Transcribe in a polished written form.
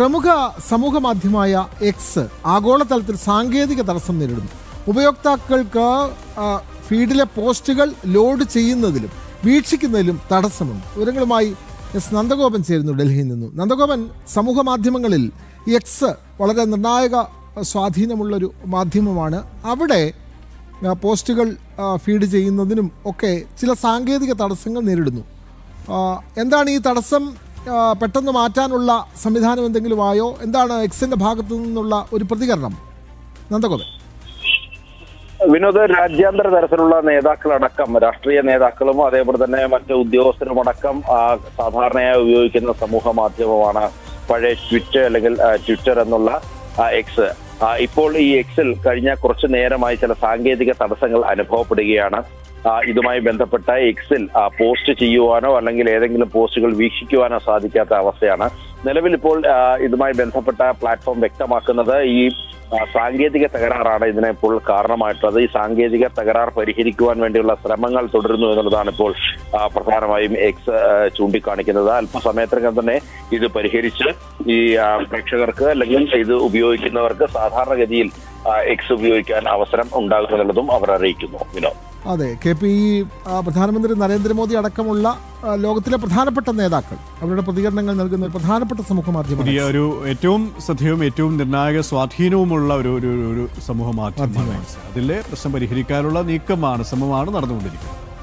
പ്രമുഖ സമൂഹ മാധ്യമമായ എക്സ് ആഗോളതലത്തിൽ സാങ്കേതിക തടസ്സം നേരിടുന്നു. ഉപയോക്താക്കൾക്ക് ഫീഡിലെ പോസ്റ്റുകൾ ലോഡ് ചെയ്യുന്നതിലും വീക്ഷിക്കുന്നതിലും തടസ്സമുണ്ട്. വിവരങ്ങളുമായി എസ് നന്ദഗോപൻ ചേരുന്നു ഡൽഹിയിൽ നിന്നും. നന്ദഗോപൻ, സമൂഹ മാധ്യമങ്ങളിൽ എക്സ് വളരെ നിർണായക സ്വാധീനമുള്ളൊരു മാധ്യമമാണ്. അവിടെ പോസ്റ്റുകൾ ഫീഡ് ചെയ്യുന്നതിനും ഒക്കെ ചില സാങ്കേതിക തടസ്സങ്ങൾ നേരിടുന്നു. എന്താണ് ഈ തടസ്സം പെട്ടെന്ന് മാറ്റാനുള്ള സംവിധാനം എന്തെങ്കിലും ആയോ? എന്താണ് എക്സിന്റെ ഭാഗത്തു നിന്നുള്ള ഒരു പ്രതികരണം? നന്ദഗോപൻ. വിനോദ്, രാജ്യാന്തര തലത്തിലുള്ള നേതാക്കളടക്കം, രാഷ്ട്രീയ നേതാക്കളും അതേപോലെ തന്നെ മറ്റ് ഉദ്യോഗസ്ഥരുമടക്കം സാധാരണയായി ഉപയോഗിക്കുന്ന സമൂഹ മാധ്യമമാണ് പഴയ ട്വിറ്റർ അല്ലെങ്കിൽ ട്വിറ്റർ എന്നുള്ള എക്സ്. ഇപ്പോൾ ഈ എക്സിൽ കഴിഞ്ഞ കുറച്ചു നേരമായി ചില സാങ്കേതിക തടസ്സങ്ങൾ അനുഭവപ്പെടുകയാണ്. ഇതുമായി ബന്ധപ്പെട്ട എക്സിൽ പോസ്റ്റ് ചെയ്യുവാനോ അല്ലെങ്കിൽ ഏതെങ്കിലും പോസ്റ്റുകൾ വീക്ഷിക്കുവാനോ സാധിക്കാത്ത അവസ്ഥയാണ് നിലവിൽ. ഇപ്പോൾ ഇതുമായി ബന്ധപ്പെട്ട പ്ലാറ്റ്ഫോം വ്യക്തമാക്കുന്നത് ഈ സാങ്കേതിക തകരാറാണ് ഇതിനിപ്പോൾ കാരണമായിട്ടുള്ളത്. ഈ സാങ്കേതിക തകരാർ പരിഹരിക്കുവാൻ വേണ്ടിയുള്ള ശ്രമങ്ങൾ തുടരുന്നു എന്നുള്ളതാണ് ഇപ്പോൾ പ്രധാനമായും എക്സ് ചൂണ്ടിക്കാണിക്കുന്നത്. അല്പസമയത്തിനകം തന്നെ ഇത് പരിഹരിച്ച് ഈ പ്രേക്ഷകർക്ക് അല്ലെങ്കിൽ ഇത് ഉപയോഗിക്കുന്നവർക്ക് സാധാരണഗതിയിൽ എക്സ് ഉപയോഗിക്കാൻ അവസരം ഉണ്ടാകുമെന്നുള്ളതും അവർ അറിയിക്കുന്നു. വിനോദ്, അതെ, പ്രധാനമന്ത്രി നരേന്ദ്രമോദി അടക്കമുള്ള ലോകത്തിലെ പ്രധാനപ്പെട്ട നേതാക്കൾ അവരുടെ പ്രതികരണങ്ങൾ നൽകുന്ന ഒരു പ്രധാനപ്പെട്ട സമൂഹ മാധ്യമം, പുതിയ ഒരു ഏറ്റവും ശ്രദ്ധേയവും ഏറ്റവും നിർണായക സ്വാധീനവുമുള്ള ഒരു സമൂഹ മാധ്യമമാണ്. അതിലെ പ്രശ്നം പരിഹരിക്കാനുള്ള ശ്രമമാണ് നടന്നുകൊണ്ടിരിക്കുന്നത്.